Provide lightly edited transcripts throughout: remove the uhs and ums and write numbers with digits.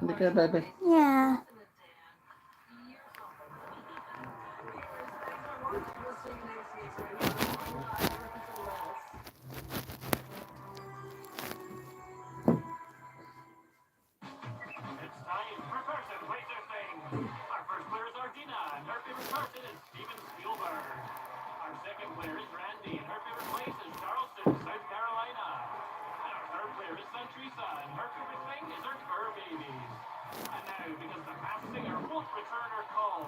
Look at baby. Yeah. It's time for Carson Plays Their Thing. Our first player is Ardina, and her favorite person is Steven Spielberg. Our second player is Randy, and her favorite place is Charleston, South Carolina. And our third player is Santrisa, and her favorite thing is her fur babies. And now, because the masked singer won't return her call.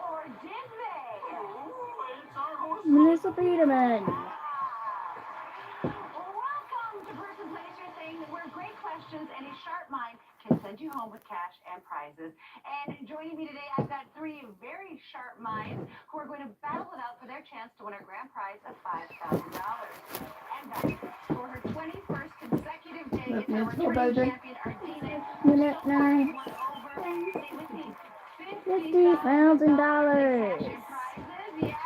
Or did they? Oh, it's our host, Melissa Peterman. Welcome to Person Place Your Thing, where great questions and a sharp mind can send you home with cash and prizes. And joining me today, I've got three very sharp minds who are going to battle it out for their chance to win our grand prize of $5,000. And back for her 21st consecutive day, it's our returning champion, Ardina. Minute 9. Stay with me. $50,000. Yes.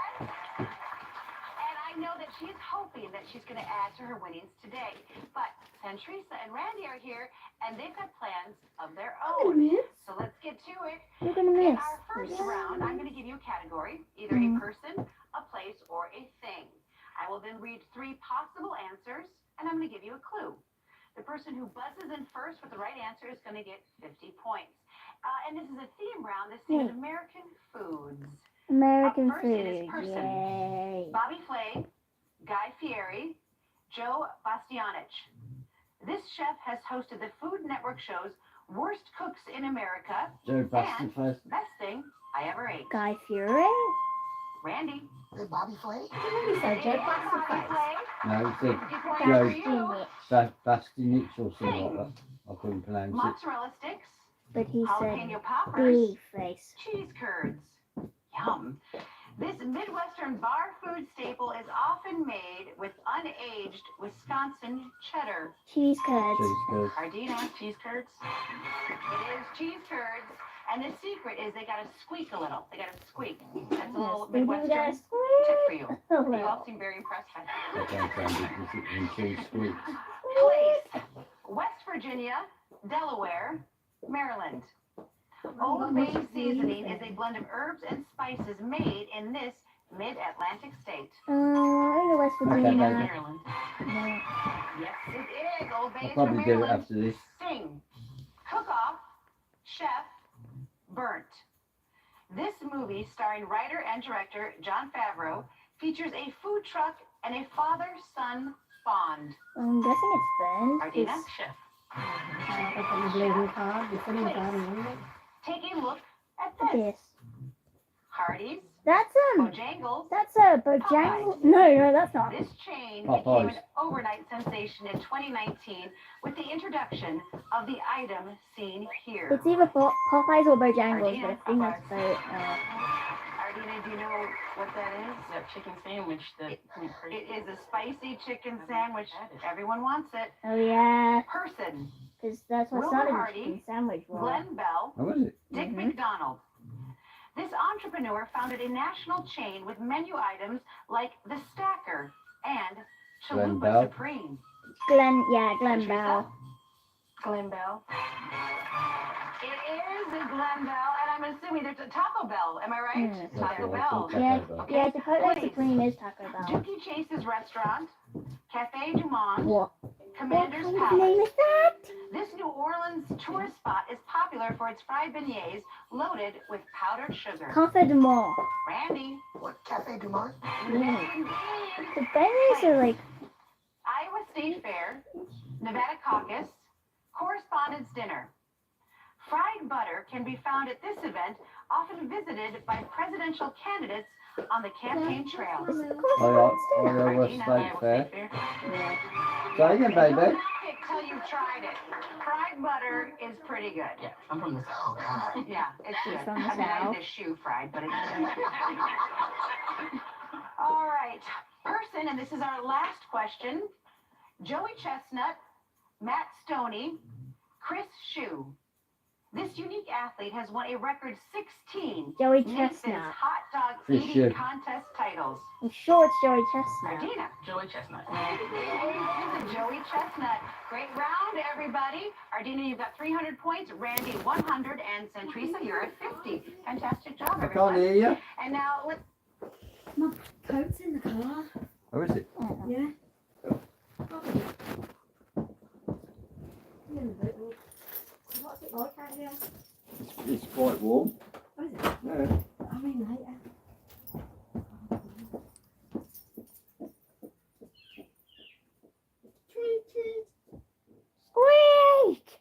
And I know that she's hoping that she's going to add to her winnings today. But Santrisa and Randy are here, and they've got plans of their own. So let's get to it. You're gonna In miss. our first round, I'm going to give you a category, either a person, a place, or a thing. I will then read three possible answers, and I'm going to give you a clue. The person who buzzes in first with the right answer is going to get 50 points. And this is a theme round. This theme is American foods. American Up first, it is food. person. Yay. Bobby Flay, Guy Fieri, Joe Bastianich. This chef has hosted the Food Network shows Worst Cooks in America Joe Basti and first. Best Thing I Ever Ate. Guy Fieri? Randy. Bobby Flay? He said Joe Bastianich. No, he said 50 points Joe for you. Bastianich or something like that. I couldn't pronounce it. Mozzarella sticks, But he said jalapeno poppers, big face. cheese curds. Yum. This Midwestern bar food staple is often made with unaged Wisconsin cheddar. Cheese curds. Cheese curds. Ardina, cheese curds. It is cheese curds. And the secret is they gotta squeak a little. They gotta squeak. That's a little Midwestern tip for you. You all seem very impressed by that. I don't sound it when cheese squeaks. Place. West Virginia, Delaware, Maryland. Old Bay seasoning is a blend of herbs and spices made in this mid-Atlantic state. I know West Virginia. Okay, baby. Maryland. No. Yes, it is. Old Bay I'll is from probably do it Maryland. after this. Sing. Cook-off. Chef. Burnt. This movie, starring writer and director Jon Favreau, features a food truck and a father-son bond. I'm guessing it's burned. Ardina, chef. Take a look at this. This. Hardee's, That's Bojangles. That's a Bojangles. No, that's not. This chain Popeyes. became an overnight sensation in 2019 with the introduction of the item seen here. It's either Popeyes or Bojangles, but I think that's Ardina, do you know what that is? That chicken sandwich that It is a spicy chicken sandwich. Everyone wants it. Oh yeah, Person, because that's what Wilbur started the Hardy, chicken sandwich war. Glenn Bell, How was it? Dick McDonald. This entrepreneur founded a national chain with menu items like the Stacker and Glenn Chalupa Bell? Supreme. Glenn Teresa? Bell. Glenn Bell. It is a Glenn Bell, and I'm assuming there's a Taco Bell. Am I right? Yeah. Taco Okay, Bell. Taco Yeah, Bell. yeah, Chipotle Please. Supreme is Taco Bell. Dookie Chase's restaurant, Cafe Du Monde, What? Commander's What kind of Palace. name is that? This New Orleans tourist spot is popular for its fried beignets loaded with powdered sugar. Cafe du Monde. Randy. What, Cafe Du Monde? Yeah. Indeed. The beignets are like, Iowa State Fair, Nevada Caucus, Correspondence Dinner. Fried butter can be found at this event, often visited by presidential candidates on the campaign trail. is it Iowa Ardina, State Iowa Fair. State Fair. Say again, Don't baby. knock it till you've tried it. Fried butter is pretty good. Yeah, I'm from the Oh, God. Yeah, it's She's good. from the I mean, I South. did a shoe fried, but it's good. All right. Person, and this is our last question. Joey Chestnut, Matt Stoney, Chris Shue. This unique athlete has won a record 16 Joey Nathan's Chestnut. hot dog Fisher. eating contest titles. I'm sure it's Joey Chestnut. Ardina. Joey Chestnut. It's a Joey Chestnut. Great round, everybody. Ardina, you've got 300 points. Randy, 100. And Centrisa, you're at 50. Fantastic job, I can't everyone. hear you. And now let's... My coat's in the car. Where is it? Oh. Yeah. In the boot. What's it like out here? It's quite warm. What is it? Yeah. I'll ring later. Squeak!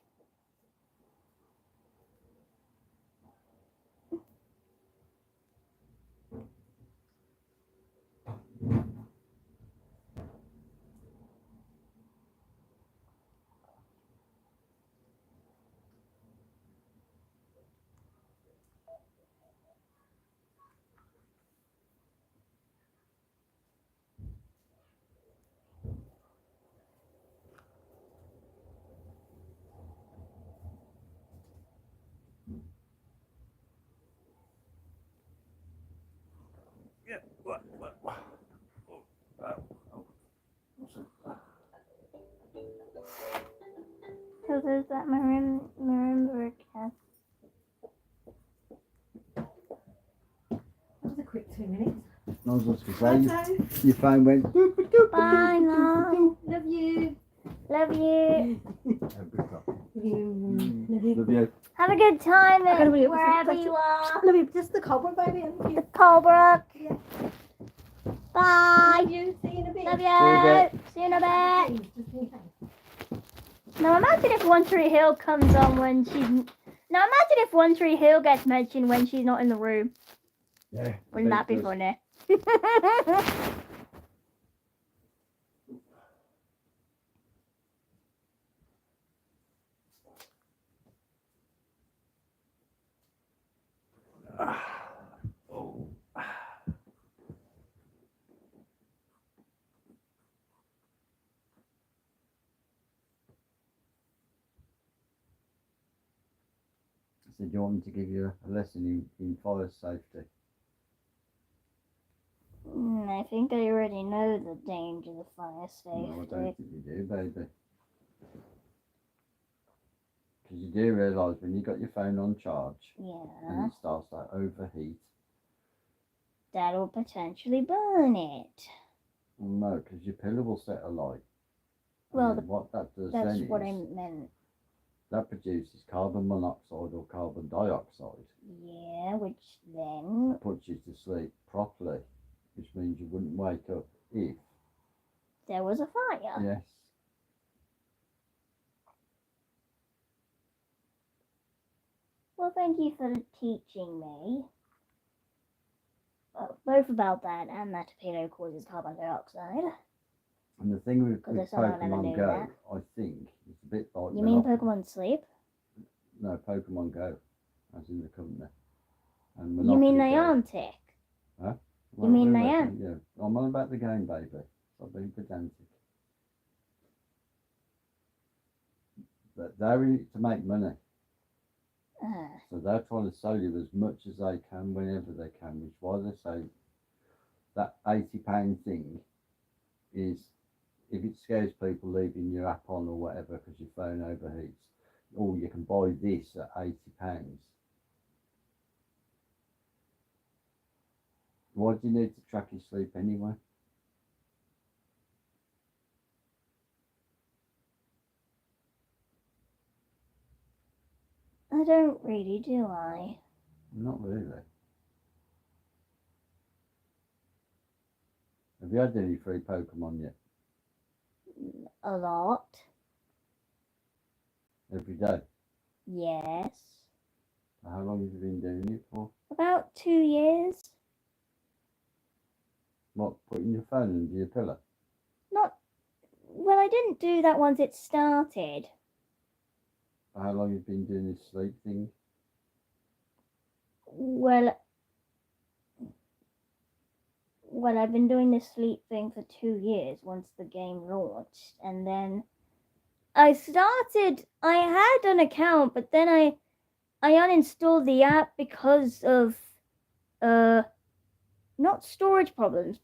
Yeah. What? So there's that marimba cat. That was a quick 2 minutes. I was just going to say, Hello. your phone went. Doop, doop, doop, Bye, doop, Mom. Love you. Love you. doop. Have a good time. Love you. Love you. Love you. Have a good time I gotta read it. wherever you are. Love you. Just the cobra, baby. I love The you. Colebrook. Yeah. Bye. Love you. See you in a bit. Love See you in a you. See you in a bit. Just in case. Now imagine if One Tree Hill comes on when she's. Now imagine if One Tree Hill gets mentioned when she's not in the room. Yeah. Wouldn't that be Does. funny? Oh. So do you want me to give you a lesson in fire safety? I think I already know the dangers of fire No, I safety. don't think you do, baby. Because you do realise when you got your phone on charge and Yeah, it starts to overheat. that'll potentially burn it. Well, no, because your pillar will set alight. Well, And then what that does That's then what I is meant. that produces carbon monoxide or carbon dioxide. Yeah, which then Puts you to sleep properly, which means you wouldn't wake up if, there was a fire. yes, Well, thank you for teaching me. Both about that and that a pillow causes carbon dioxide. and the thing with, 'Cause with someone never Pokemon knew Go, that. I think, it's a bit like You mean Monopoly. Pokemon Sleep? No, Pokemon Go, as in the company. And You mean Monopoly Go. Niantic? Well, mean wait, Niantic? Yeah, I'm on about the game, baby. Stop being pedantic. But they're in it to make money. So they're trying to sell you as much as they can whenever they can, which is why they say that £80 thing is, if it scares people leaving your app on or whatever because your phone overheats, or you can buy this at £80. Why do you need to track your sleep anyway? I don't really, do I? Not really. Have you had any free Pokemon yet? A lot. Every day? Yes. How long have you been doing it for? About 2 years. What, putting your phone under your pillow? Well, I didn't do that once it started. How long have you been doing this sleep thing? Well, I've been doing this sleep thing for 2 years once the game launched. And then I had an account, but then I uninstalled the app because of not storage problems,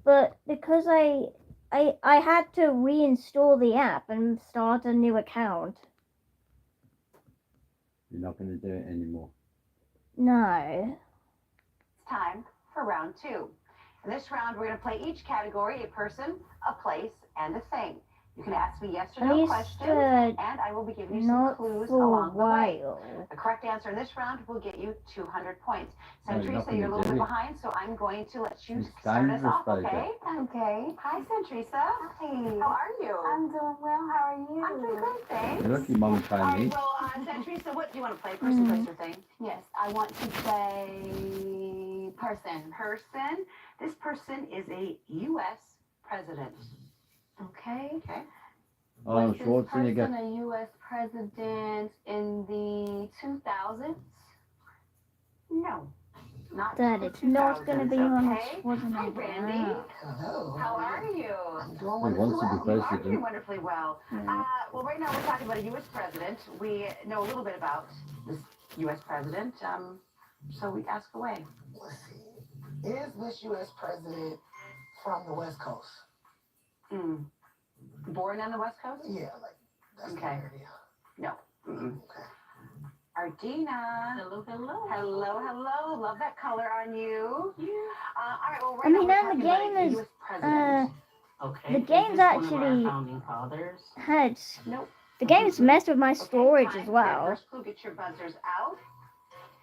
but because I had to reinstall the app and start a new account. You're not going to do it anymore. No. It's time for round 2. In this round, we're going to play each category, a person, a place, and a thing. You can ask me yes or At no least questions, and I will be giving you some not clues for a along the way. while. The correct answer in this round will get you 200 points. No, you're not Centrisa, you're a gonna little do bit it. behind, so I'm going to let you It's start us dangerous, off, baby. okay? Okay. Hi, Centrisa. Hi. How are you? I'm doing well. How are you? I'm doing great, thanks. You're lucky Mum All came right, in. well, Centrisa, what do you want to play? Person, place, or thing? Yes, I want to play person. Person. This person is a U.S. president. Okay. Okay. Arnold Was this person Schwarzenegger. a U.S. president in the 2000s? No. Not That the it's not going to 2000s, be on okay? Hi, Randy. Hello. How are you? I'm doing He wants to be wonderful. You are doing president. wonderfully well. Well, right now we're talking about a U.S. president. We know a little bit about this U.S. president, so we ask away. Let's see. Is this U.S. president from the West Coast? Mm. Born on the West Coast? Yeah, like that's the Okay. area. No. Mm-mm. Okay. Ardina. Hello, hello. Hello, hello. Love that color on you. Yeah. All right, well, right I now mean, we're and talking the about game a is, U.S. president. Okay. the is game's this one of our actually founding fathers. had Nope. the game's messed with my Okay, storage time as for well. First clue, get your buzzers out.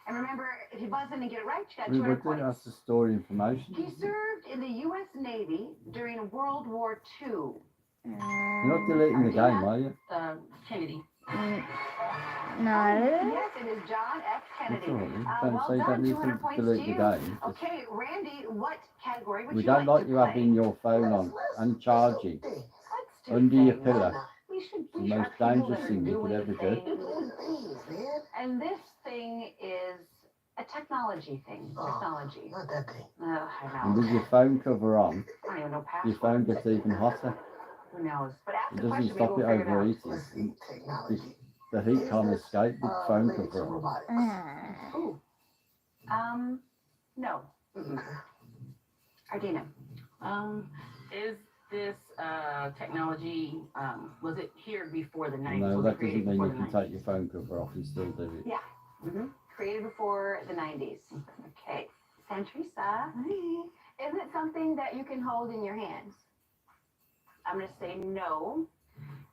And remember, if you buzz in and get it right, you got We 200 would do points. that's the story information. He served in the U.S. Navy during World War II. You're not deleting the game, are you? Kennedy. No. Yes, it is John F. Kennedy. It's all right. Well Don't say you done, don't need 200 to points to delete the you. game. Okay, Randy, what category would We you don't like to you play? having your phone on and charging Let's Let's do under your things. pillow. We should The we most are people dangerous that are thing you could doing ever do. things. do things, man. And this thing is a technology thing. Oh. Technology. Not that thing. I And know. with your phone cover on, I don't even know your password. phone gets even hotter. Who knows? But ask It the doesn't question, maybe stop we'll it figure it out. overheating. Let's see. Technology. The heat Is can't this, escape with phone related to cover on. robotics? Ooh. No. Mm-mm. Ardina. Is this technology, was it here before the 90s? No, Was that it created doesn't mean before you the can 90s? take your phone cover off and still do it. Yeah. Mm-hmm. Created before the 90s. Okay. Centrisa. Is it something that you can hold in your hands? I'm going to say no,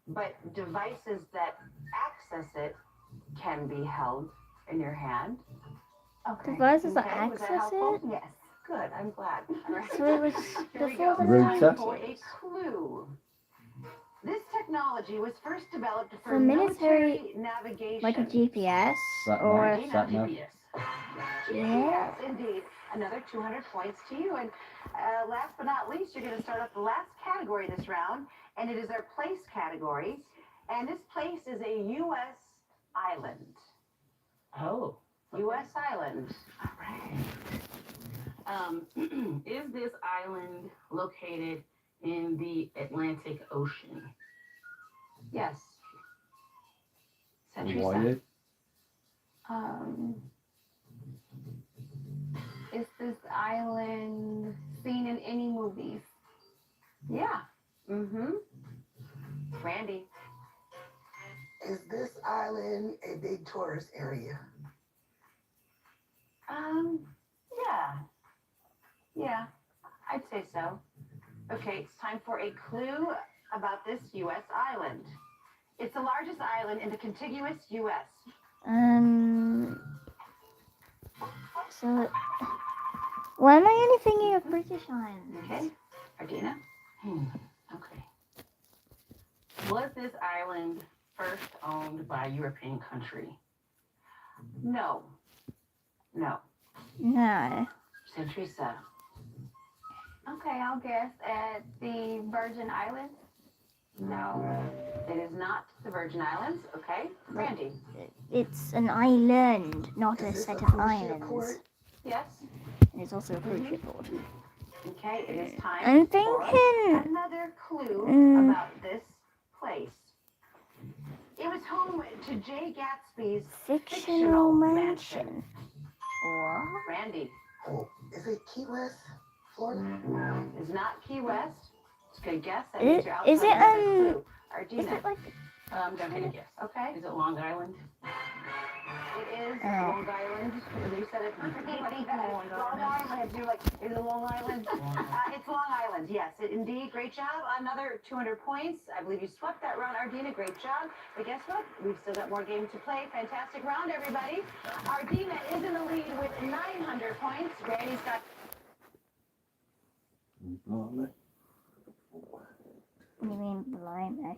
but devices that access it can be held in your hand. Okay. Devices that Okay, was that access helpful? it? Yes. Good. I'm glad. All right. So it was Here we before go. the Router. Time for a 90s. clue. This technology was first developed for For military, navigation. like a GPS Sat or nav, sat nav. GPS. Yes, indeed. Another 200 points to you. And last but not least, you're going to start off the last category this round, and it is our place category. And this place is a U.S. island. Oh. U.S. island. All right. Is this island located in the Atlantic Ocean? Yes. Centrisa. Hawaii. Is this island seen in any movies? Yeah. Mm-hmm. Randy. Is this island a big tourist area? Yeah. Yeah, I'd say so. Okay, it's time for a clue about this U.S. island. It's the largest island in the contiguous U.S. So why am I only thinking of British Islands? Okay, Ardina? Okay. Was this island first owned by a European country? No. No. No. Centrisa. Okay, I'll guess at the Virgin Islands. No. It is not the Virgin Islands. Okay, Randy. It's an island, not a Is this set a of cruise ship islands. port? Yes. And it's also a cruise ship port. Okay, it is time I'm for thinking another clue Mm. about this place. It was home to Jay Gatsby's Fictional mansion. What? Randy, Oh, is it Key West, Florida? It's not Key West. It's a good guess. That Is- means you're is it, outside of the clue. Is Ardina. it like don't take a guess. Okay. Is it Long Island? It is Oh. Long Island. You said it perfectly. Long Island. You're like, is it Long Island? It's Long Island, yes. Indeed. Great job. Another 200 points. I believe you swept that round, Ardina. Great job. But guess what? We've still got more games to play. Fantastic round, everybody. Ardina is in the lead with 900 points. Randy's got Blimey. you mean blimey?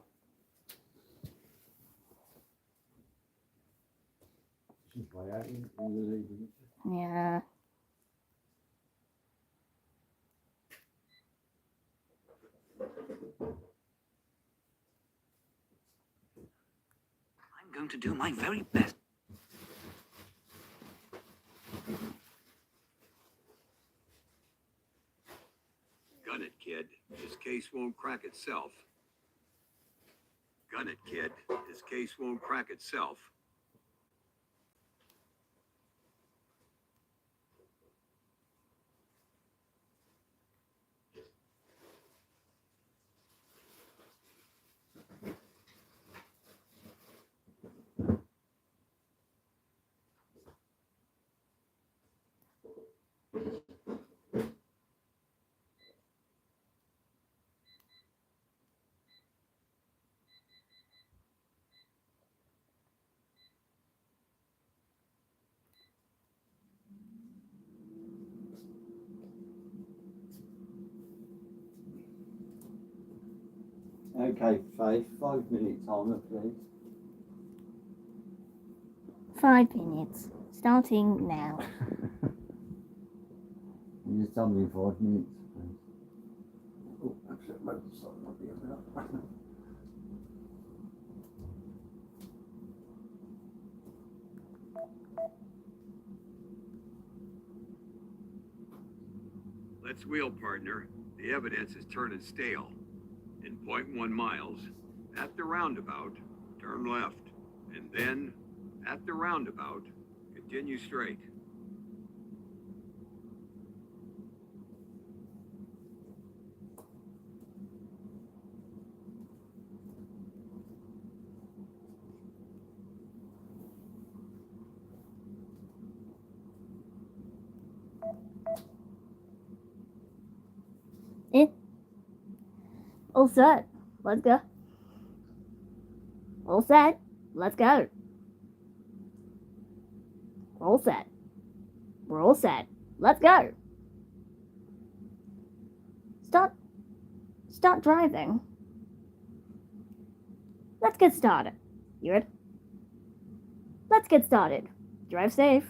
She's way out in the lead, isn't she? Yeah. I'm going to do my very best. Gun it, kid. This case won't crack itself. Gun it, kid. This case won't crack itself. Okay, Faith, 5 minute timer, please. 5 minutes. Starting now. You just tell me 5 minutes, please. Oh, actually, maybe something might be about. Let's wheel, partner. The evidence is turning stale. In 0.1 miles, at the roundabout, turn left. And then, at the roundabout, continue straight. All set. Let's go. All set. Let's go. We're all set. We're all set. Let's go. Start driving. Let's get started. You ready? Let's get started. Drive safe.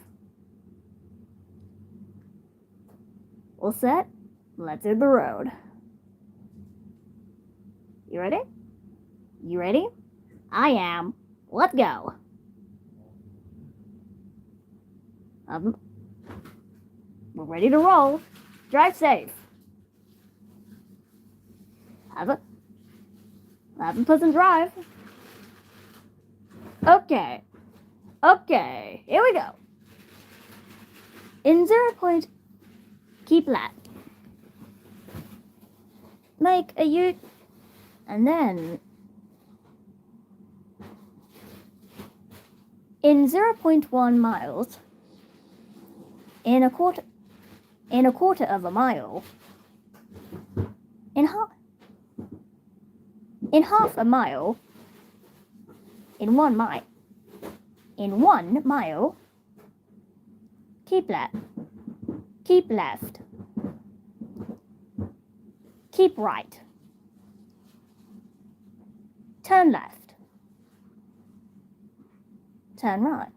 All set? Let's hit the road. You ready? You ready? I am. Let's go. We're ready to roll. Drive safe. Have a pleasant drive. Okay. Okay. Here we go. In 0 point, keep left. Make a U, and then in 0.1 miles, in a quarter of a mile, in half a mile, in 1 mile, keep left, keep right, turn left, turn right,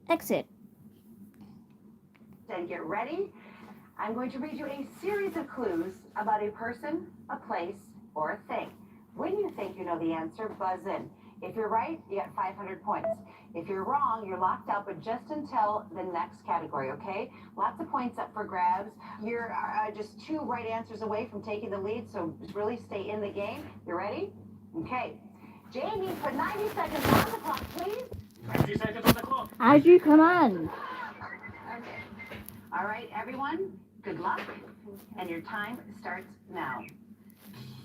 exit. Then get ready. I'm going to read you a series of clues about a person, a place, or a thing. When you think you know the answer, buzz in. If you're right, you get 500 points. If you're wrong, you're locked out, but just until the next category, okay? Lots of points up for grabs. You're just 2 right answers away from taking the lead, so really stay in the game. You ready? Okay. Jamie, put 90 seconds on the clock, please. 90 seconds on the clock. As you command. Okay. All right, everyone, good luck. And your time starts now.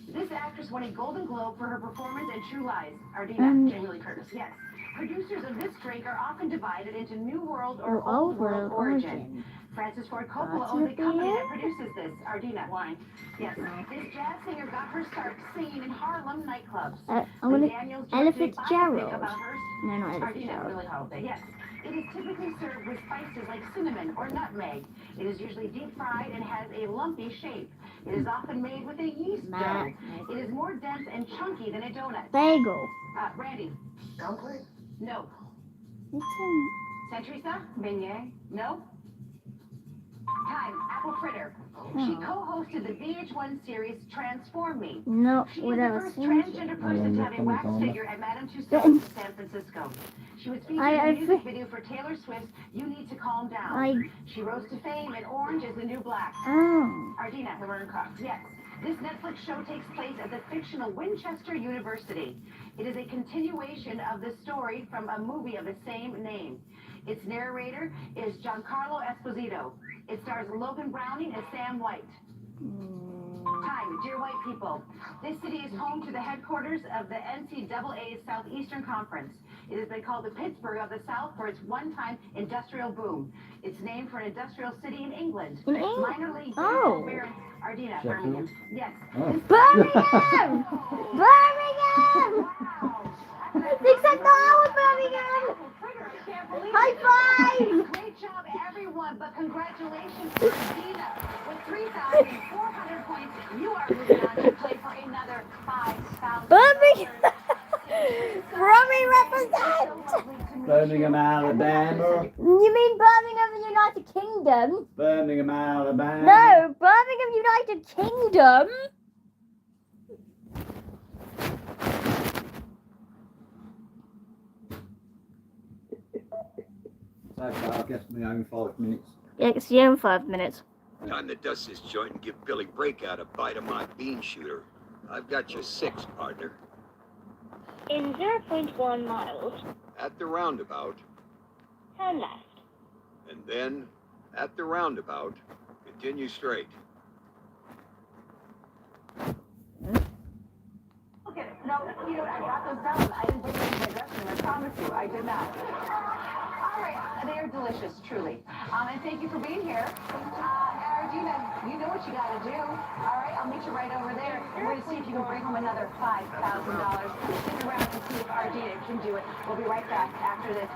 This actress won a Golden Globe for her performance in True Lies. Ardina, Jamie Lee Curtis, yes. Producers of this drink are often divided into New World or Old World origin. Francis Ford Coppola owns the company that produces this. Ardina, wine. Yes. This jazz singer got her start singing in Harlem nightclubs. I'm gonna Daniels Ella directed a biopic Fitzgerald. about her. No, not Ella Ardina, Fitzgerald. really holiday. Yes. It is typically served with spices like cinnamon or nutmeg. It is usually deep fried and has a lumpy shape. It is often made with a yeast dough. It is more dense and chunky than a donut. Bagel. Randy, Dumpling? no. It's Centrisa? Beignet? No. Time, apple fritter. She Oh. co-hosted the VH1 series Transform Me. no, She is the whatever. first transgender person to have a wax figure at Madame Tussauds in San Francisco. She was featured in a music video for Taylor Swift's You Need to Calm Down. She rose to fame in Orange is the New Black. Oh. Ardina, Laverne Cox, yes. This Netflix show takes place at the fictional Winchester University. It is a continuation of the story from a movie of the same name. Its narrator is Giancarlo Esposito. It stars Logan Browning as Sam White. Time, dear white people. This city is home to the headquarters of the NCAA's Southeastern Conference. It has been called the Pittsburgh of the South for its one-time industrial boom. It's named for an industrial city in England. In England? Minor league Oh. baseball Baron Ardina, Sheffield? Birmingham. Yes. Oh. Birmingham! Birmingham! Except the Howard Birmingham! High five! Great job, everyone, but congratulations to Ardina. With 3,400 points, you are moving on to play for another $5,000. Birmingham! Romy represent! Birmingham, Alabama. You mean Birmingham, the United Kingdom? Birmingham, Alabama. No, Birmingham, United Kingdom. Okay, I'll guess my own 5 minutes. Yeah, it's your own 5 minutes. Time to dust this joint and give Billy Breakout a bite of my bean shooter. I've got you 6, partner. In 0.1 miles, At the roundabout, turn left. and then at the roundabout, continue straight. Okay, no, you know, I got those down. I didn't bring them to my dressing room, I promise you, I did not. All right, they are delicious, truly. And thank you for being here. Ardina, you know what you gotta do. All right, I'll meet you right over there. And we're gonna see if you can bring home another $5,000. Stick around to see if Ardina can do it. We'll be right back after this.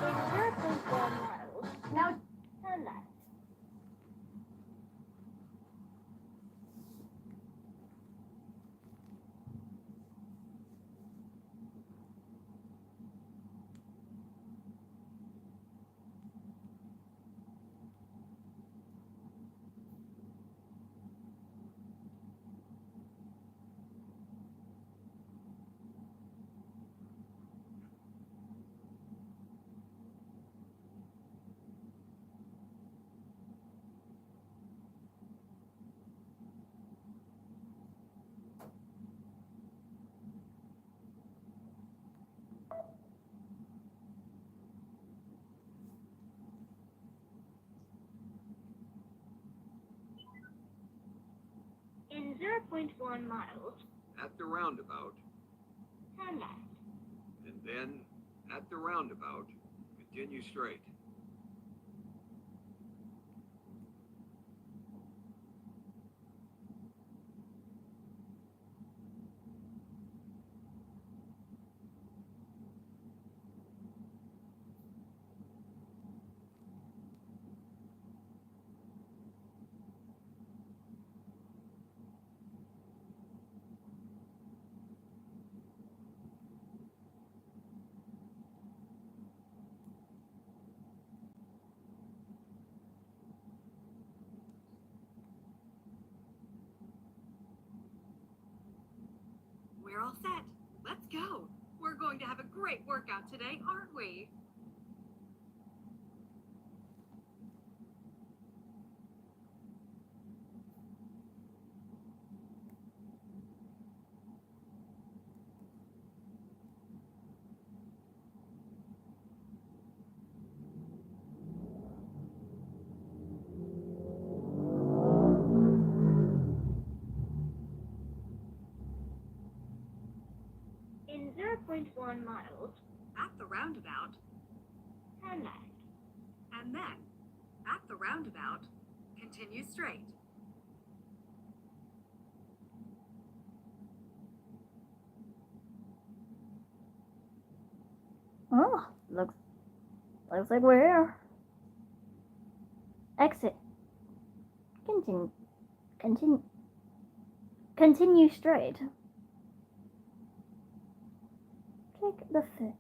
In 0.1 miles, Now, turn left. In 0.1 miles, At the roundabout, turn left. and then at the roundabout, continue straight. We're all set. Let's go. We're going to have a great workout today, aren't we? In 0.1 miles, At the roundabout, turn left. and then, at the roundabout, continue straight. Oh, looks like we're here. Exit. Continue straight. Take the fifth.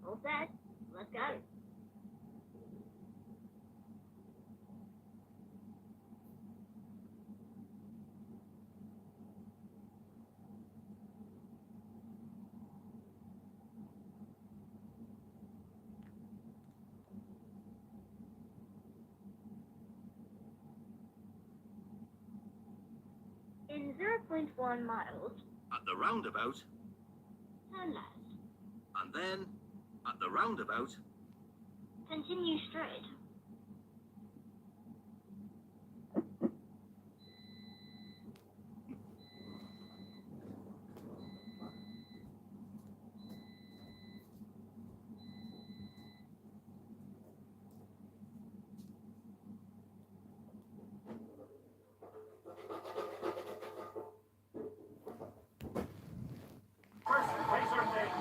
All set. Let's go. In 0.1 miles, At the roundabout, turn left. and then at the roundabout, Continue straight. First placer thing.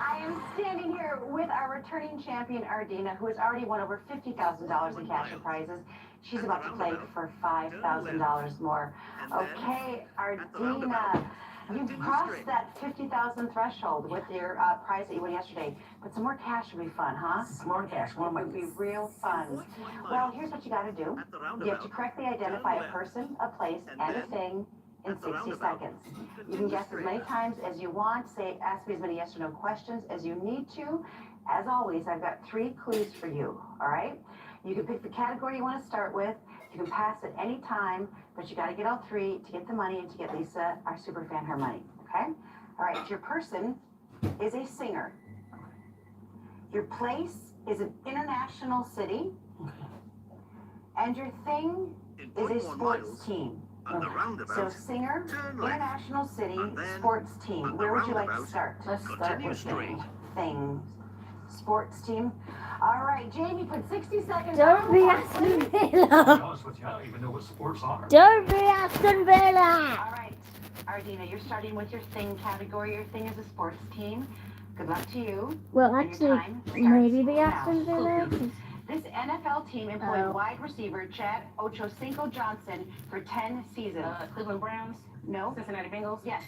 I am standing here with our returning champion, Ardina, who has already won over $50,000 in cash and prizes. She's about to play for $5,000 more. Okay, Ardina, you've crossed that 50,000 threshold with your prize that you won yesterday. But some more cash would be fun, huh? Some more cash. One It would be real fun. Well, here's what you got to do. at the You have to roundabout, correctly identify a person, a place, and a thing in 60 seconds. You can guess as many times as you want. Ask me as many yes or no questions as you need to. As always, I've got 3 clues for you, all right? You can pick the category you want to start with. You can pass at any time, but you got to get all 3 to get the money and to get Lisa, our super fan, her money, okay? All right, your person is a singer. Your place is an international city. And your thing in is a 0.1 sports miles, team. at the So roundabout, singer, turn left, international city, and then sports team. at the Where would you like to roundabout, start? Let's start continue with straight. Things. Sports team. All right, Jamie, put 60 seconds Don't on be the clock, Aston please. To be Villa. honest with you, I don't even know what sports are. Don't be Aston Villa. All right, Ardina, you're starting with your thing category. Your thing is a sports team. Good luck to you. Well, And your actually, time starts maybe the now. Aston Villa. This NFL team employed Oh. wide receiver Chad Ochocinco Johnson for 10 seasons. Cleveland Browns, No? Cincinnati Bengals. Yes.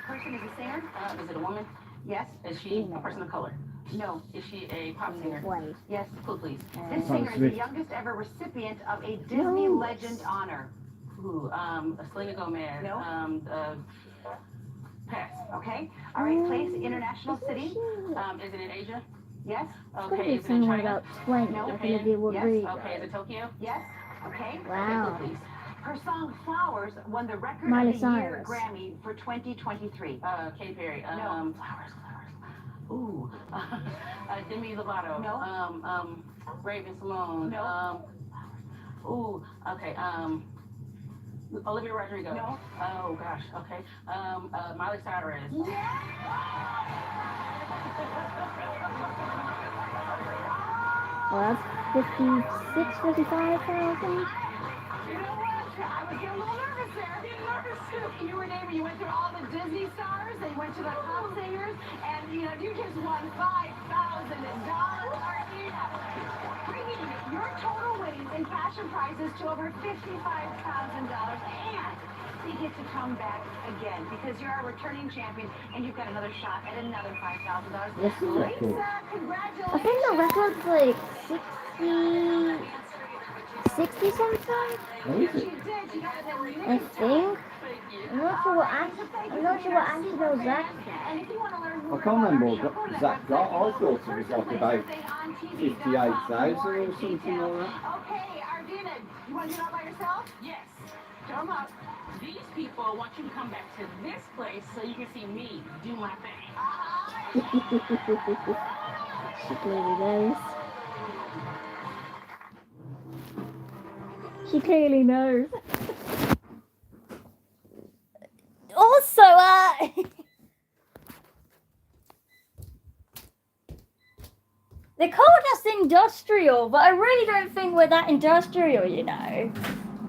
Person is a singer? Is it a woman? Yes? Is she a person of color? No. Is she a pop singer? Wait. Yes. Clue, please. This singer is the youngest ever recipient of a Disney No. Legend honor. Ooh, Selena Gomez. No. Pass. Okay? All right, place, international city. Is it in Asia? Yes? Could Okay, be is it in someone China? about 20. No. I think it would Yes. be. Okay, is it Tokyo? Yes? Okay. Wow. Okay, clue, please. Her song Flowers won the Record Miley of the Year Cyrus. Grammy for 2023. Katy Perry. No. Flowers. Ooh. Demi Lovato. No. Raven Simone. No. Okay. Olivia Rodrigo. No. Oh gosh. Okay. Miley Cyrus. Well, that's 55,000. You know what? I was getting a little nervous there. Getting nervous too. You were naming, you went through all the Disney stars, then you went to the pop singers, and you just won $5,000. Ardina, bringing your total winnings in cash and prizes to over $55,000. And you get to come back again because you're a returning champion and you've got another shot at another $5,000. What's the record? Lisa, I congratulations. think the record's like 60 something. What is You it? did. You got it in I minutes time. think. I'm not sure what Angelo Zach said. And if you want to learn I more can't remember about what our show, go to Zach got. I that thought it was website. like about Thursday on TV.com 58,000 for more or something details. like that. Okay, Ardina, you want to do it all by yourself? Yes. Show 'em up. These people want you to come back to this place so you can see me do my thing. She clearly knows. She clearly knows. Also, they called us industrial, but I really don't think we're that industrial, you know.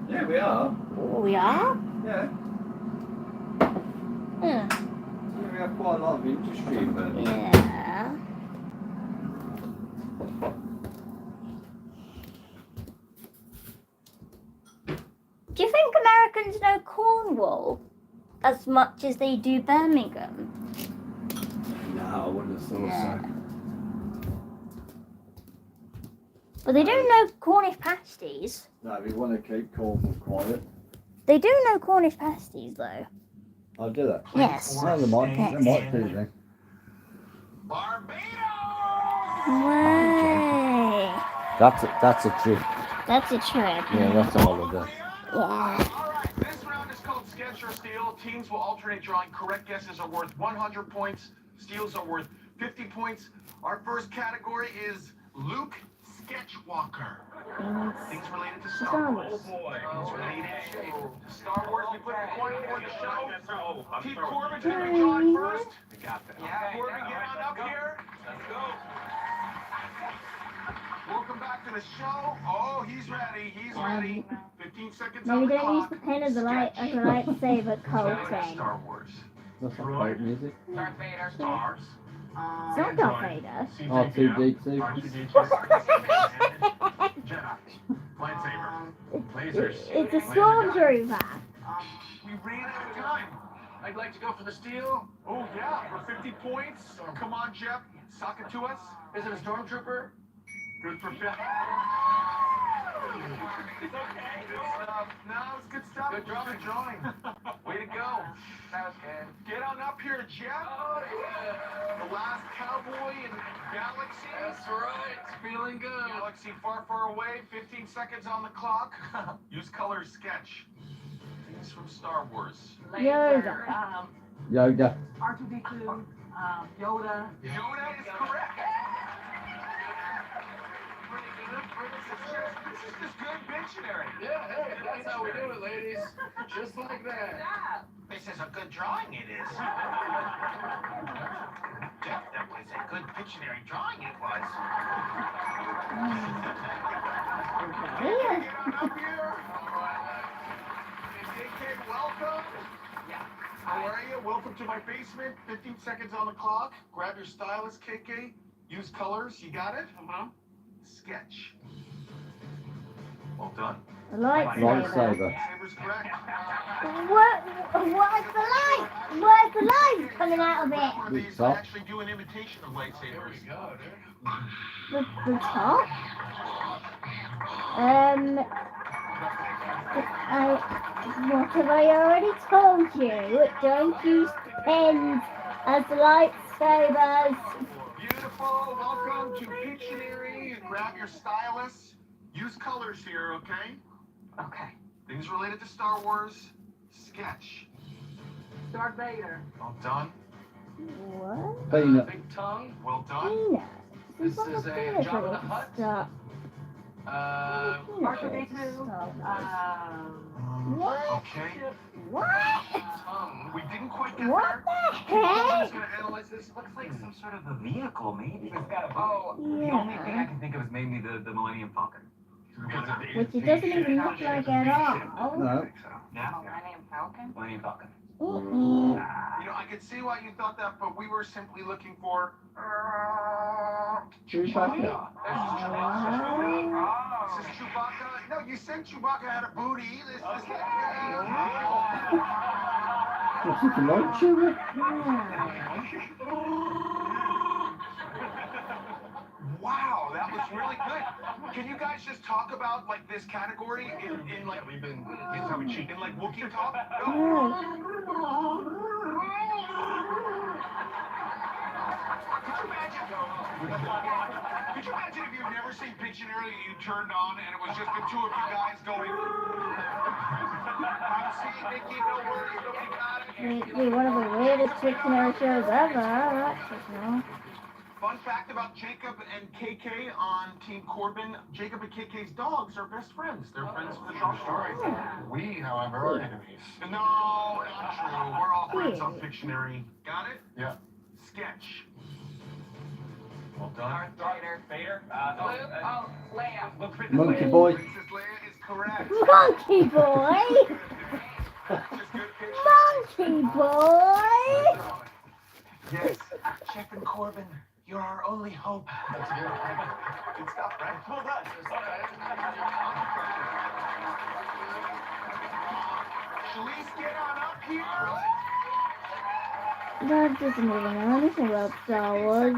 Yeah, we are. Oh, we are? Yeah. Hmm. We have quite a lot of industry in Birmingham. Yeah. Do you think Americans know Cornwall as much as they do Birmingham? No, I wouldn't have thought Yeah. so. But they do know Cornish pasties. No, we want to keep Cornwall quiet. They do know Cornish pasties, though. I'll do that. Yes. No, they might do then. Way. That's a trick. That's a trick. Yeah, that's a holiday. Yeah. Alright, this round is called Sketch or Steal. Teams will alternate drawing. Correct guesses are worth 100 points. Steals are worth 50 points. Our first category is Luke Sketchwalker. Things related to Star Wars. Things related to Star Wars. We put the coin for the show. Pete Corbin, can we draw first? We got that. Yeah, Corbin, get on up here. Let's go. Welcome back to the show. Oh, he's ready. He's ready. 15 seconds on Maybe the don't use clock. the pen as a lightsaber, Colton. Star Wars. That's not great music. Darth Vader. Stars. It's not Darth Vader. R2D2. Jedi. Lightsaber. Lasers. It's a stormtrooper. We ran out of time. I'd like to go for the steal. Oh, yeah, for 50 points. Come on, Jeff. Sock it to us. Is it a stormtrooper? Good for 50. It's okay. Good stuff. No, it's good stuff. Good drawing. Way to go. That was good. Get on up here, Jeff. Oh, yeah. The last cowboy in Galaxy. That's right. It's feeling good. Galaxy far, far away. 15 seconds on the clock. Use color sketch. Things from Star Wars. Yoda. Yoda. R2D2. Yoda. Yoda is correct. This is just good dictionary. Yeah, hey, that's how we do it, ladies. Just like that. This is a good drawing, it is. Jeff, that was a good dictionary drawing it was. Get on up here. KK, welcome. Yeah. How are you? Welcome to my basement. 15 seconds on the clock. Grab your stylus, KK. Use colors. You got it? Sketch. Well done. A lightsaber. Lightsaber's correct. What's the light? Where's the light coming out of One of it? these, I actually do an imitation of lightsabers. The top? What have I already told you? Don't use pens as lightsabers. Beautiful. Welcome to Pictionary. Grab your stylus. Use colors here, okay? Okay. Things related to Star Wars. Sketch. Darth Vader. Well done. What? Peanut. Big tongue. Well done. Peanut. This is a Jabba the Hutt. Stop. R2D2. What? Okay. What? Tongue. We didn't quite get What there. the I'm heck? gonna analyze this. Looks like some sort of a vehicle, maybe. It's got a Oh, the only thing I can think of is maybe the Millennium Falcon. Which it doesn't even look like at all. No. Yeah? Millennium Falcon? Millennium Falcon. You know, I could see why you thought that, but we were simply looking for Chewbacca. This is Chewbacca. No, you said Chewbacca had a booty. This What's it like, sugar? Wow, that was really good. Can you guys just talk about like this category in like we've been in like Wookiee talk? Could you imagine if you'd never seen Pictionary and you turned on and it was just the two of you guys going, I'm seeing Mickey, no worries, nobody got it. It'd be one of the weirdest Pictionary shows ever. That's just no. Fun fact about Jacob and KK on Team Corbin, Jacob and KK's dogs are best friends. They're friends for the dog story. We, however, are enemies. No, not true. We're all friends on Pictionary. Got it? Yeah. Sketch. Well done. Darth Vader. Leia. Monkey boy. Princess Leia is correct. Monkey boy! Just good picture. Monkey boy! Yes. Jeff and Corbin, you're our only hope. That's good. Good stuff, right? Well done. Shalice, get on up here. That doesn't really know anything about Star Wars.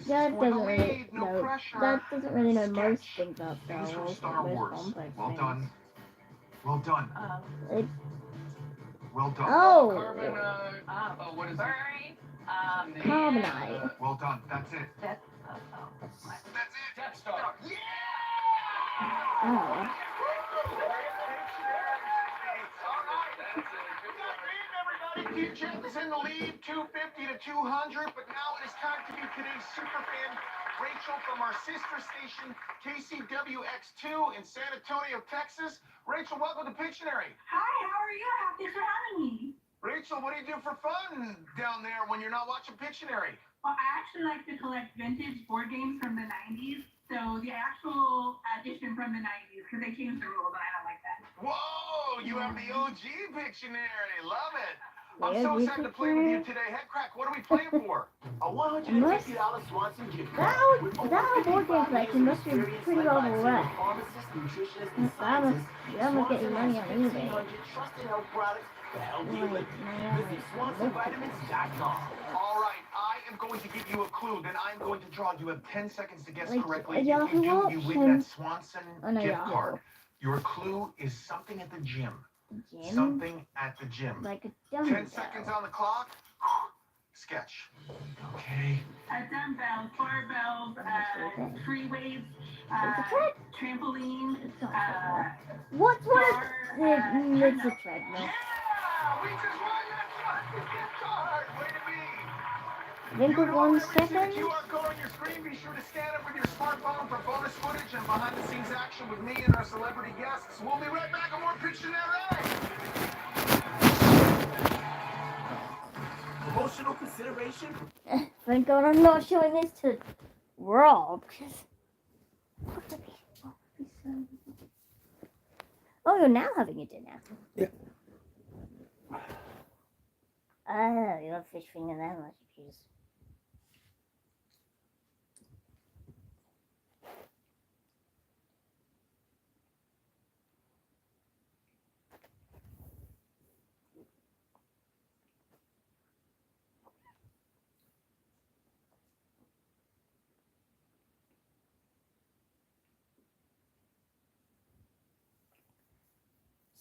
That doesn't really know. That doesn't really know most things about Star Things from Wars. Star Most Wars. complex Well things. done. Well done. It, Well done. oh, What is Burn. Carbonite. Well done. That's it. That's That's it. Death Star. Yeah! Oh. Team Jeff is in the lead, 250 to 200, but now it is time to meet today's superfan, Rachel from our sister station, KCWX2 in San Antonio, Texas. Rachel, welcome to Pictionary. Hi, how are you? Thanks for having me. Rachel, what do you do for fun down there when you're not watching Pictionary? Well, I actually like to collect vintage board games from the 90s. So the actual edition from the 90s, because they changed the rules and I don't like that. Whoa, you have the OG Pictionary. Love it. I'm so excited to play with you today. Headcrack, what are we playing for? A $150 Swanson gift card. That board game collection must be pretty well worth. I'm gonna get your money on eBay. All right, I am going to give you a clue. Then I'm going to draw. You have 10 seconds to guess Like correctly. a If you Yahoo do, you win auction. that Swanson Oh, no, gift Yahoo. card. Your clue is something at the gym. Gym? Something at the gym. Like a 10 dumbbell. seconds on the clock. Sketch. Okay. Dumbbells, barbells, free weights, It's a tread. trampoline, What's what is it's a treadmill. Yeah, we just won that Swanson gift card. Way to be. Think of 1 second. QR code on your screen. Be sure to scan it with your smartphone for bonus footage and behind-the-scenes action with me and our celebrity guests. We'll be right back on more Pictionary. Emotional consideration? Thank God I'm not showing this to Rob. Oh, you're now having a dinner. Yeah. Oh, you love fish finger that much, jeez.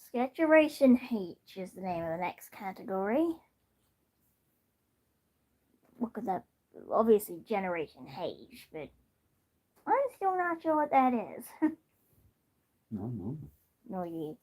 Sketchuration H is the name of the next category. Look at that, obviously Generation H, but I'm still not sure what that is. No. No, you.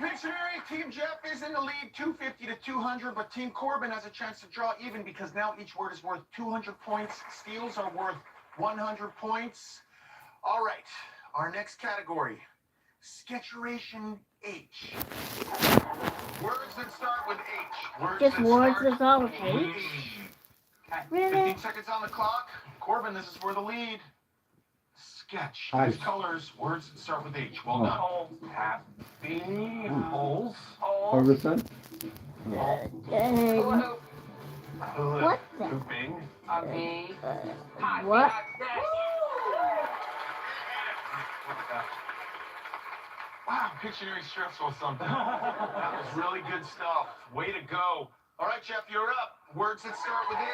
Pictionary, Team Jeff is in the lead, 250 to 200, but Team Corbin has a chance to draw even because now each word is worth 200 points. Steals are worth 100 points. All right, our next category, Sketchuration H. Words that start with H. Words Just that words start that start with with H? Okay, Really? 15 seconds on the clock. Corbin, this is for the lead. Sketch. H. Use colors. Words that start with H. Well done. Happy. Holes. Ferguson. What the? Hooping. What? Wow, Pictionary stressful something. That was really good stuff. Way to go. All right, Jeff, you're up. Words that start with H.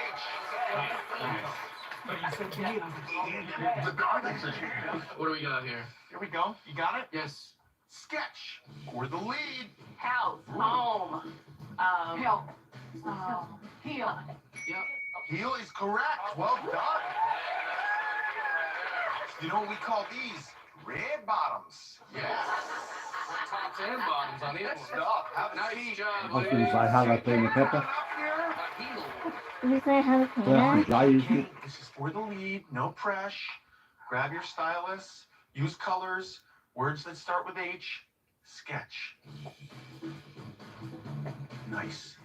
What do we got here? Here we go. You got it? Yes. Sketch. For the lead. House, home, help, heal. Heel is correct. Well done. You know what we call these? Red bottoms. Yes. Tops and bottoms on Good it. stuff. Have a Nice seat. job, I was going to say jalapeno pepper. Up here. Did you say jalapeno? That's glazed. Okay, this is for the lead. No press. Grab your stylus. Use colors. Words that start with H. Sketch. Nice.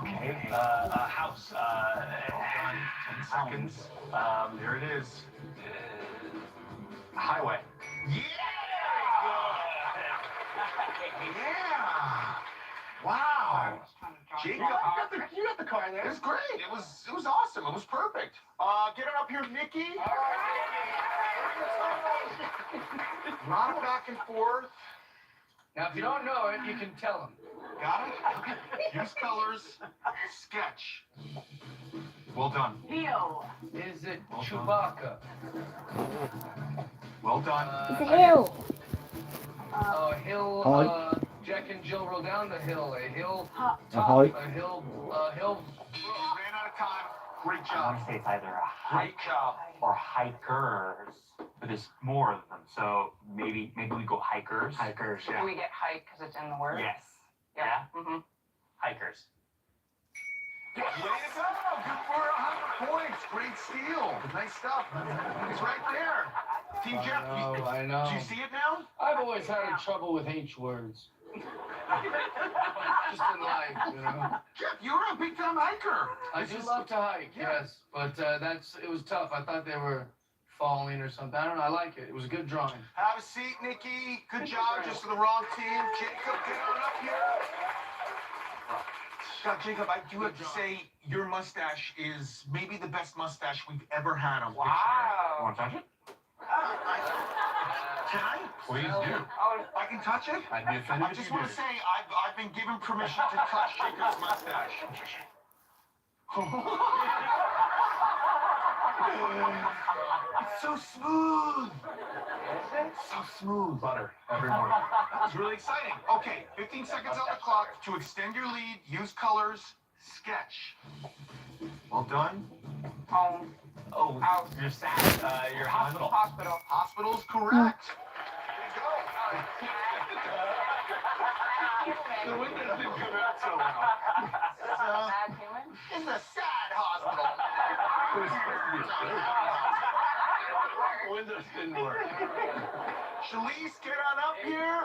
Okay. House. 10 seconds. There it is. Highway. Yeah! Yeah! Wow. Jacob, you got the car there. It was great. It was awesome. It was perfect. Get it up here, Nikki. A lot of back and forth. Now, if you don't know it, you can tell them. Got it? Use colors. Sketch. Well done. Heal. Is it Chewbacca? Well done. It's a hill. A hill, Hi. Jack and Jill rode down the hill. A hill, Ahoy. a hill, Ran out of time. Great I job. want to say it's either a Great hike job. or hikers, but there's more of them. So maybe we go hikers. Hikers, So can we get hike because it's in the word? Yes. Yeah. Mm-hmm. Hikers. Way to go. Good for 100 points. Great steal. Nice stuff. It's right there. Team Jeff, I know. do you see it now? I've always had trouble with H words. Just in life, you know. Jeff, you're a big time hiker. I do love to hike, yes, but it was tough. I thought they were falling or something. I don't know. I like it. It was a good drawing. Have a seat, Nikki. Good job. Just for the wrong team. Jacob, get on up here. God, Jacob, I do have to say, your mustache is maybe the best mustache we've ever had on Pictionary. Want to touch it? Can I? Please do. I can touch it? I'd be offended I if just you want did. to say, I've been given permission to touch Jacob's mustache. It's so smooth. So smooth. Butter every morning. It's really exciting. Okay, 15 seconds on the clock. To extend your lead, use colors. Sketch. Well done. Home. Oh, you're sad. Your hospital. Hospital. Hospital's correct. The windows didn't come out so well. Bad human. It's a sad hospital. Windows didn't work. Shalise, get on up here.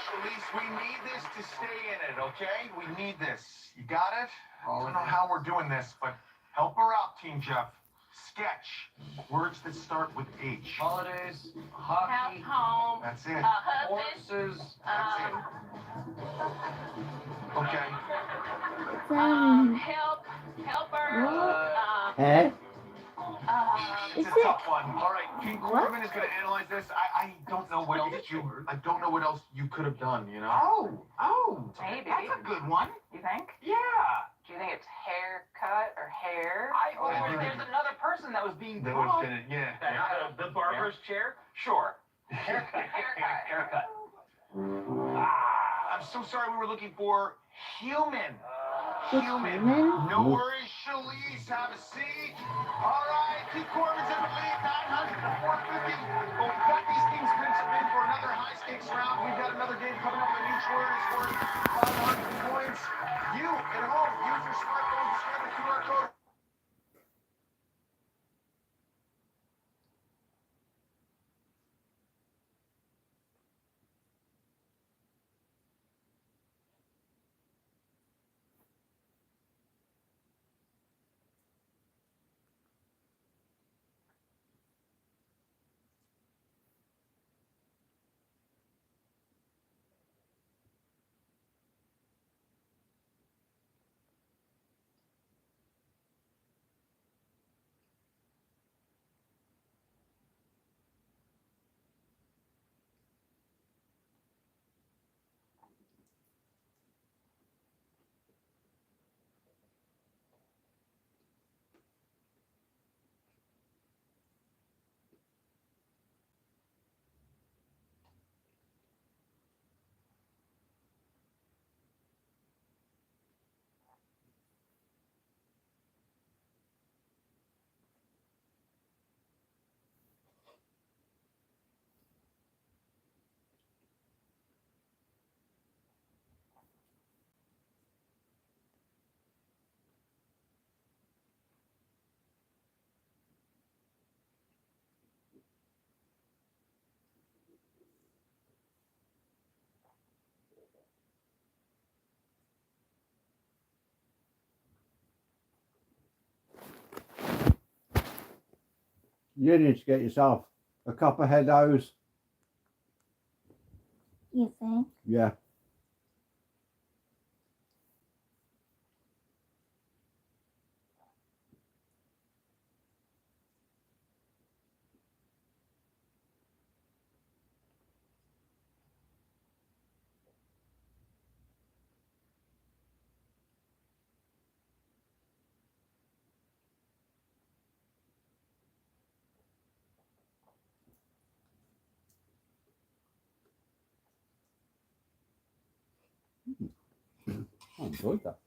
Shalise, we need this to stay in it, okay? We need this. You got it? I don't know how we're doing this, but help her out, Team Jeff. Sketch. Words that start with H. Holidays, House, hockey, home. That's it. Husband. horses. That's it. Okay. Help. Helper. Eh? It's a tough one. All right, Team Corbin is going to analyze this. I don't know what else you could have done, you know? Oh, Maybe. that's a good one. You think? Yeah. Do you think it's haircut or hair? There's another person that was being That drawn. was in it, yeah. The barber's chair? Sure. Haircut. I'm so sorry, we were looking for human. Human. Human? No worries, Shalise, have a seat. All right, Team Corbin's in the lead, 900 to 450. We'll cut these things in for another high-stakes word is worth 500 points. You at home, use your smartphone to scan the QR code. You need to get yourself a copperhead hose. You think? Yeah. I enjoyed that.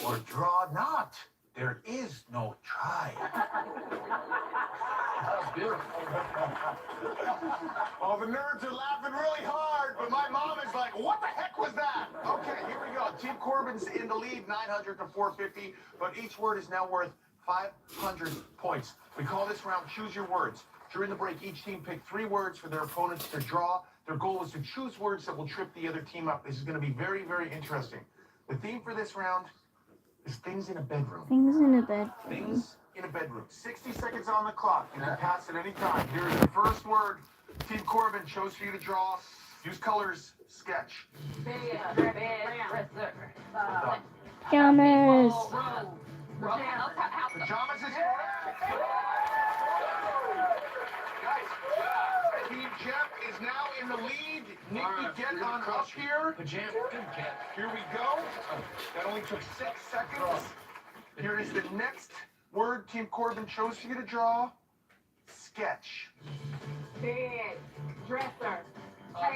Or draw not. There is no try. That was beautiful. Oh, the nerds are laughing really hard, but my mom is like, what the heck was that? Okay, here we go. Team Corbin's in the lead, 900 to 450, but each word is now worth 500 points. We call this round Choose Your Words. During the break, each team picked 3 words for their opponents to draw. Their goal is to choose words that will trip the other team up. This is going to be very, very interesting. The theme for this round is things in a bedroom. Things in a bedroom. Things in a bedroom. 60 seconds on the clock. You can pass at any time. Here is the first word Team Corbin chose for you to draw. Use colors. Sketch. Pajamas. Pajamas is correct. Guys, Team Jeff is now in the lead. Nikki, get on up here. Here we go. That only took 6 seconds. Here is the next word Team Corbin chose for you to draw. Sketch. Bed. Dresser.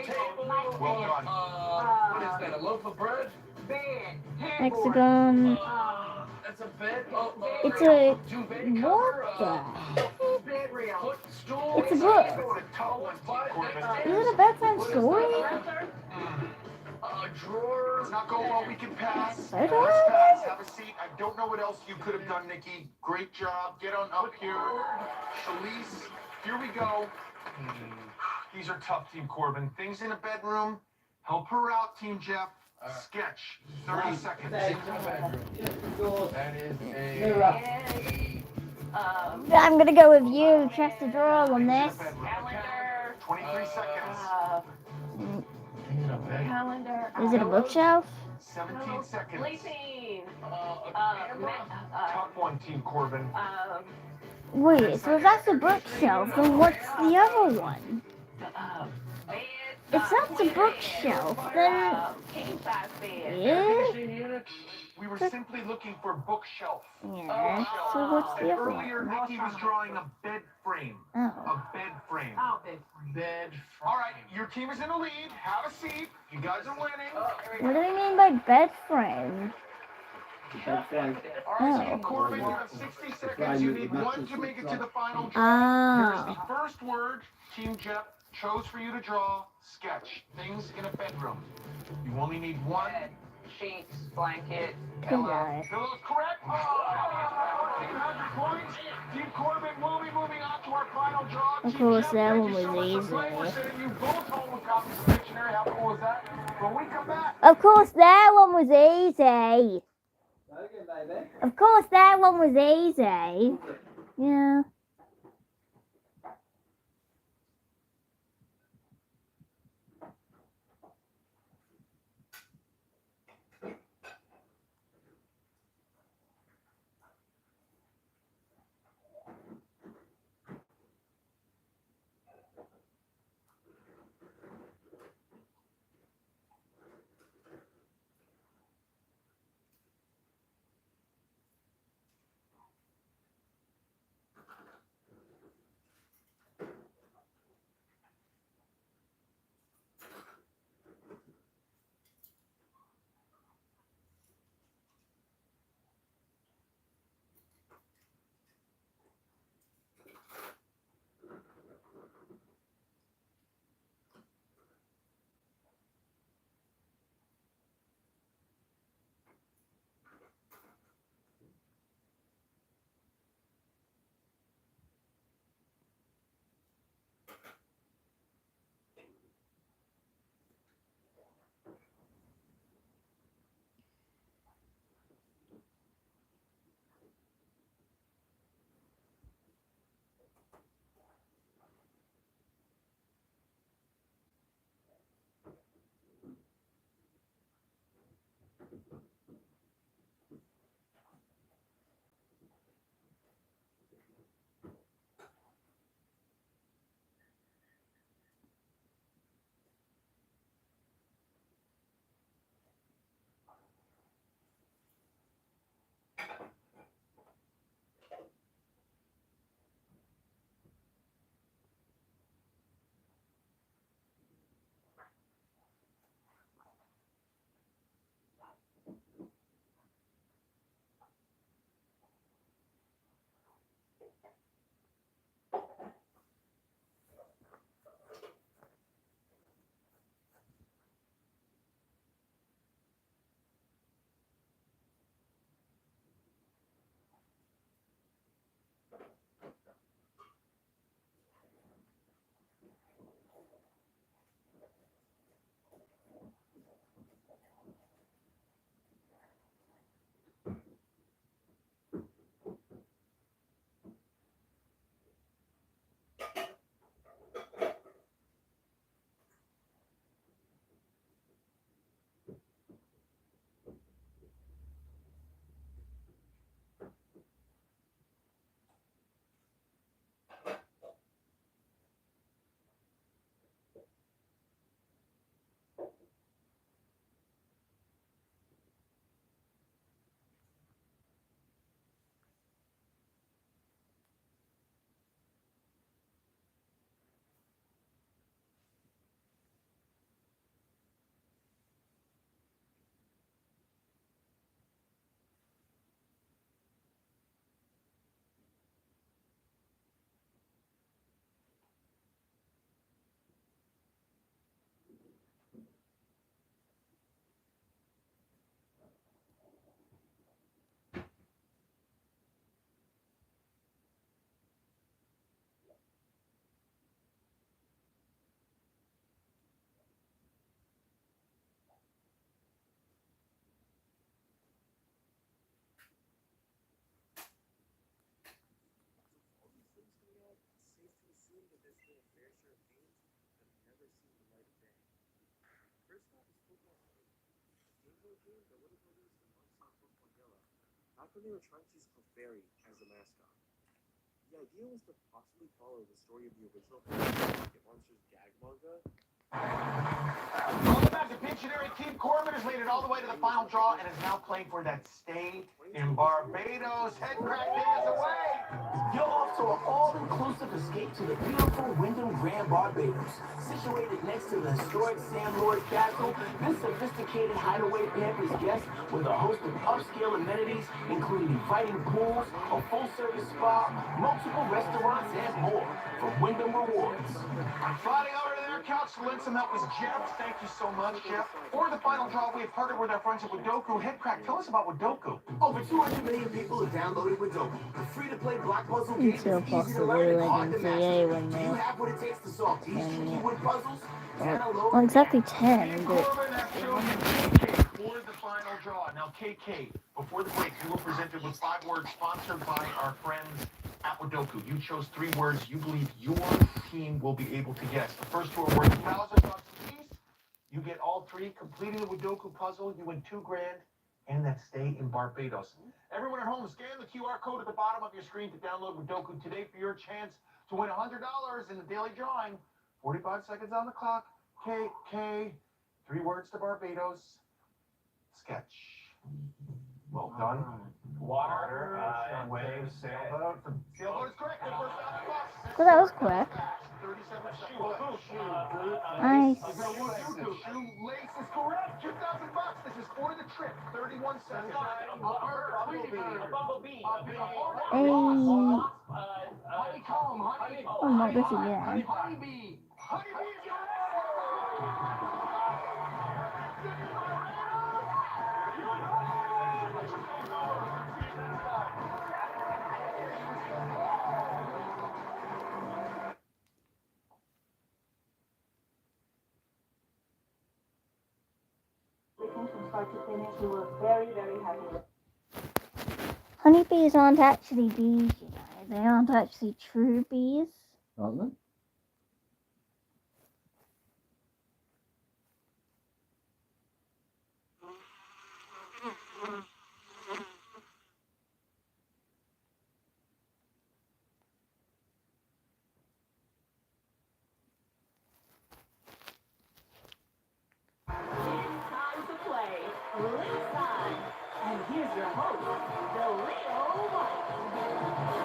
Table. Well done. What is that, a loaf of bread? Bed. Hexagon. That's a bed. It's a Duvet what the? Bed rail. Stool. It's a book. Corbin. Is it a bedtime story? Drawer. Let's not go while we can pass. Okay. Let's pass. Have a seat. I don't know what else you could have done, Nikki. Great job. Get on up here. Shalise, here we go. These are tough, Team Corbin. Things in a bedroom. Help her out, Team Jeff. Sketch. 30 seconds. That is I'm gonna go with you, chest to draw on this. Calendar. 23 seconds. Calendar. Is it a bookshelf? 17 seconds. Sleeping. Tough one, Team Corbin. Wait, so if that's a bookshelf, then what's the other one? Bed. If that's a bookshelf, then King size bed. yeah. We were simply looking for bookshelf. Yeah. So what's the other Earlier, one? Nikki was drawing a bed frame. Oh. A bed frame. Oh, bed frame. Bed frame. All right, your team is in the lead. Have a seat. You guys are winning. What do they mean by bed frame? All right, Team Corbin, you have 60 seconds. You need one to make it to the final draw. Here is the first word Team Jeff chose for you to draw. Sketch. Things in a bedroom. You only need one. Bed. Sheets. Blanket. Pillow. Pillow's correct. 1,400 points. Team Corbin will be moving on to our final draw. Of Team course, Jeff, that thank one you so was much for playing. We're easy. sending you both home with copies of the dictionary. How cool is that? When we come back. Of course, that one was easy. Of course, that one was easy. Yeah. How come they were trying to use Clefairy as the mascot? The idea was to possibly follow the story of the original Pocket Monsters gag manga. Welcome back to Pictionary. Team Corbin has made it all the way to the final draw and is now playing for that stay in Barbados. Head crack is away. You're off to an all-inclusive escape to the beautiful Wyndham Grand Barbados. Situated next to the historic Sam Lord Castle, this sophisticated hideaway pampers guests with a host of upscale amenities, including inviting pools, a full-service spa, multiple restaurants, and more from Wyndham Rewards. Sliding over to their couch to lend some help is Jeff. Thank you so much, Jeff. For the final draw, we have partnered with our friends at Wadoku. Headcrack, tell us about Wadoku. Over 200 million people have downloaded Wadoku. The free-to-play block puzzle game is Until easy to learn and hard to possibly master. when Do you the have what it takes to solve these tricky wood puzzles? well, exactly 10, but Corbin has chosen KK for the final draw. Now, KK, before the break, you were presented with 5 words sponsored by our friends at Wadoku. You chose 3 words you believe your team will be able to guess. The first 2 are worth $1,000 apiece. You get all 3. Completing the Wadoku puzzle, you win $2,000 and that stay in Barbados. Everyone at home, scan the QR code at the bottom of your screen to download Wadoku today for your chance to win $100 in the daily drawing. 45 seconds on the clock. KK, 3 words to Barbados. Sketch. Well done. Water, waves, sailboat. Sailboat is correct. The first out of the box. well, that was quick. 37 shoe. Nice. Shoelace is correct. $2,000. This is for the trip. 31 seconds. A bumblebee. Hey. Honeycomb. Oh, not this again. Honeybee. Honeybee is From start to finish, we were very, very happy with. Honeybees aren't actually bees, you know. They aren't actually true bees. Aren't they? Time to play Leo Side. And here's your host, the Leo Mike.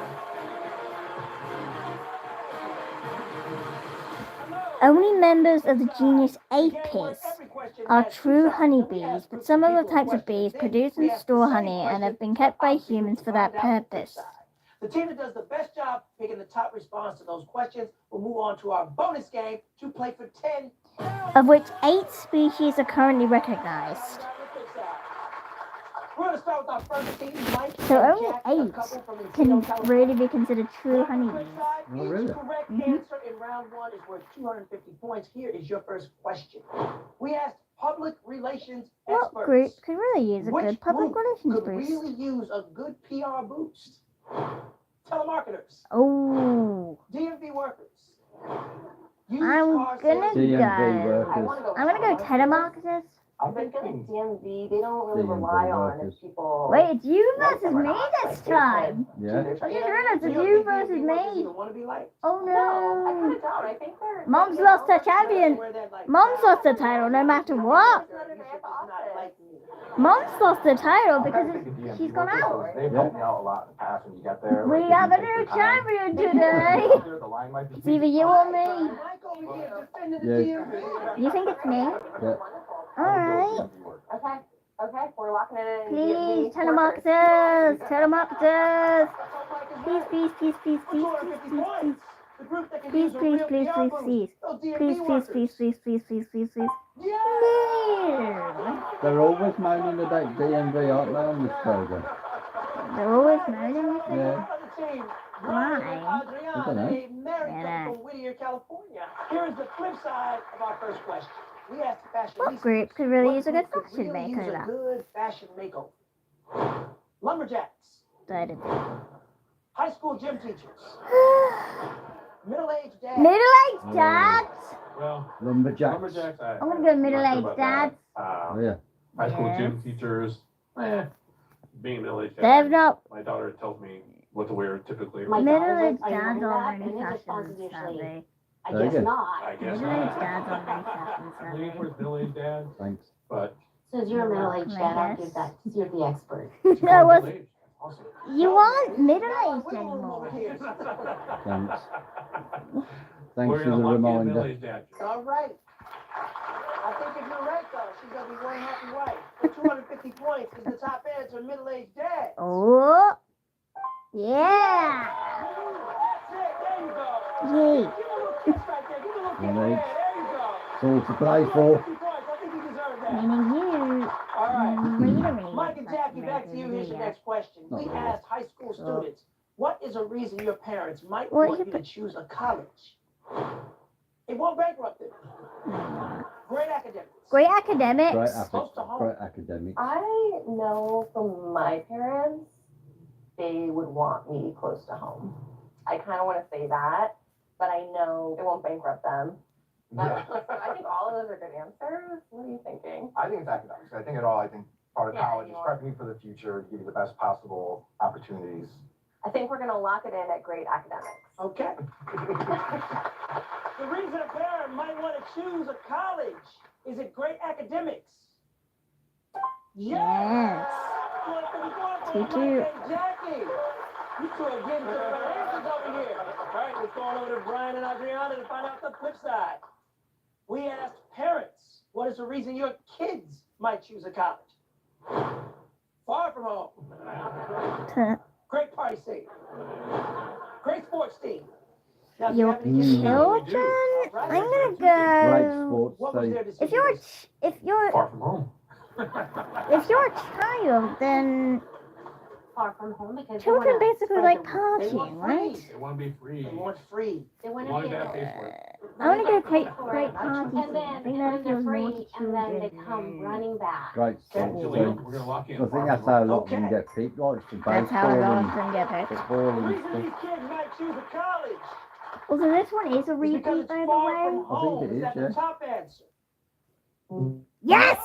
Only members of the genus Apis are true honeybees, but some other types of bees produce and store honey and have been kept by humans for that purpose. The team that does the best job picking the top response to those questions will move on to our bonus game to play for 10. Of which 8 species are currently recognized. We're going to start with our first team, Mike. So only 8 can really be considered true honeybees. Oh, really? Each correct answer in round 1 is worth 250 points. Here is your first question. We asked public relations What experts. group could really use a Which good public group relations could boost? really use a good PR boost? Telemarketers, Oh, DMV workers. used I'm car gonna salesmen. DMV go. workers. I'm gonna go telemarketers. I think DMV, they don't really DMV rely on workers. if people. Wait, it's you versus me this time. Yeah. I just realized it's you versus me. Want to be like? Oh No, I no. kind of don't. I think they're. Mom's you lost know, her champion. Where that, like, Mom's lost the title no matter what. It's not an office. Mom's lost the title because she's gone out. They've helped me out a lot in the past when you got there. We have a new champion today. The line might be It's either you or me. Mike over here defending the Yes. DMV. You think it's me? Yeah. Alright. Okay, we're locking it in. Please, telemarketers. Telemarketers. Please, please, please, please, please, 250 please, points. The group that can please, use a please, real please, PR please, boost. please. Those Please, DMV please, workers. please, please, please, please, please, please. Yeah. Please. They're always moaning about DMV, aren't they, on this program? They're always moaning. Yeah. Why? I don't know. Yeah. From Whittier, California. Here is the flip side of our first question. We asked the fashion What group could really use a good could fashion really makeover? use a good fashion makeover? Lumberjacks, Middle-aged high school gym teachers, middle-aged dads, dads. Well, Lumberjacks. lumberjacks. I'm gonna go middle-aged not sure about dads. that. Oh, yeah. High school Yes. gym teachers. Being a middle-aged dad. They're not My daughter tells me what to wear typically. middle-aged Are you dads wearing are that? really And his response fashioned, is usually, sadly. I Very guess good. not. I guess Middle-aged dads are really fashioned, leaning sadly. towards middle-aged dads, Thanks. but Since you're a middle-aged I dad, I'll guess. give that, because you're the expert. No, what's, middle-aged. That's awesome. you aren't Now, middle-aged wiggle room over anymore. here. Thanks. Thanks We're for the gonna lock in reminder. middle-aged dad. All right. I think if you're right, though, she's gonna be one happy wife. For 250 points is the top answer, middle-aged dad. Oh, yeah. There you go. Yay. Give him a little kiss right there. Give him a little kiss. Middle-aged. Yeah, there you go. It's all to play for. 250 points. I think you deserve that. Meaning you. All right. Really Mike and Jackie, back to you. Here's your next question. We asked high school students, what is a reason your parents might What want you you to choose a college? It won't bankrupt them. Great academics. Great academics. Great academics. I know from my parents, they would want me close to home. I kind of want to say that, but I know it won't bankrupt them. I think all of those are good answers. What are you thinking? I think it's academics. I think it all. I think part of Yeah, college is you are. prepping you for the future, give you the best possible opportunities. I think we're going to lock it in at great academics. Okay. The reason a parent might want to choose a college is it great academics. Yes. 2-2. Hey, Jackie, you two are getting to the right answers over here. All right, let's go on over to Brian and Adriana to find out the flip side. We asked parents, what is the reason your kids might choose a college? Far from home. Great party scene. Great sports team. Now, do you Your have any kids? children? I'm gonna Great go. sports What was team. their decision? If you're Far from home. a child, then Far from home because children they wanna basically spread like the- partying, right? They want to be free. They want free. They want Mom to and dad be pays for it. I want to go great party and scene. then I think that when they're feels more free, to and then they children. come running back. Great So sports we're team. going to lock in. I think that's how a lot of them Okay. get picked, like for That's how a baseball lot and of them get picked. football The and reason stuff. these kids might choose a college Also, this one is a is because repeat, it's by the far way. from home. it is, That's yeah. the top answer. Yes!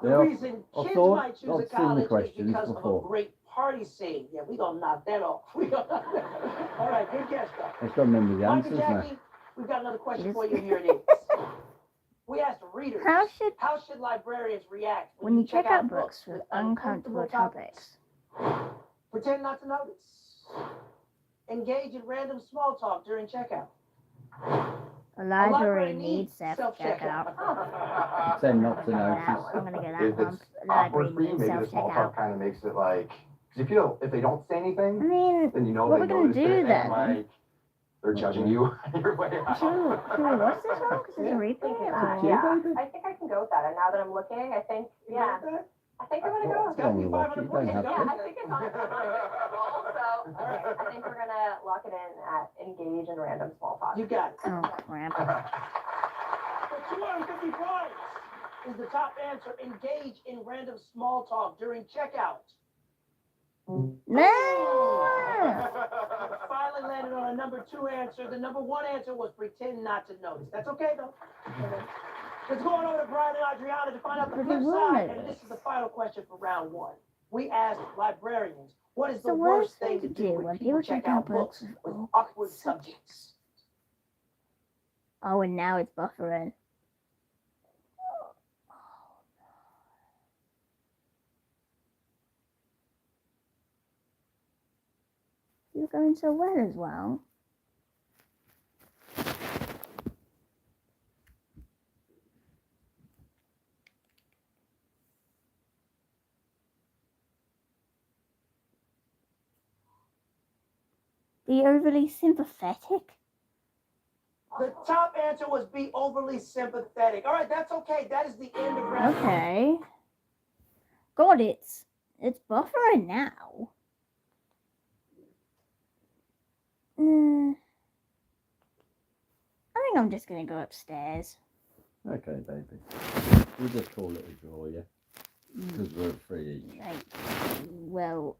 The Yeah, reason I kids thought- might choose I've a seen the college is questions because before. of a great party scene. Yeah, we gonna knock that off. We gonna knock that off. All right, good guess, though. I just don't remember the Mike and answers now. Jackie, we've got another question Yes. for you. Here it is. We asked readers, How should librarians react when you check out books with uncomfortable topics? Pretend not to notice. Engage in random small talk during checkout. A library needs self-checkout. Send not to That notice. one. I'm gonna get If that one. it's Library awkward for you, needs maybe the small talk self-checkout. kind of makes it like, because if they don't say I anything, mean, then you know what they we're gonna noticed do it, and then? like they're judging you on your way out. should we watch this one? Because it's a repeat. Or... Yeah, I think I can go with that. And now that I'm looking, I think, yeah, I think I'm going to go with It's only watch it, you don't have Yeah, to. I think it's on. So I think we're going to lock it in at engage in random small talk. You got it. Oh, crap. For 250 points is the top answer. Engage in random small talk during checkout. No! Finally landed on a number 2 answer. The number 1 answer was pretend not to notice. That's okay, though. Let's go on over to Brian and Adriana to find out the But they flip will side. notice. And this is the final question for round 1. We asked librarians, what is It's the the worst worst thing to do when people check out books with awkward subjects? Oh, and now it's buffering. You're going so well as well. Be overly sympathetic? The top answer was be overly sympathetic. All right, that's okay. That is the end of round 1. Okay. God, it's buffering now. I think I'm just gonna go upstairs. Okay, baby. We'll just call it a draw, yeah? Because we're at 3 each. Like, well,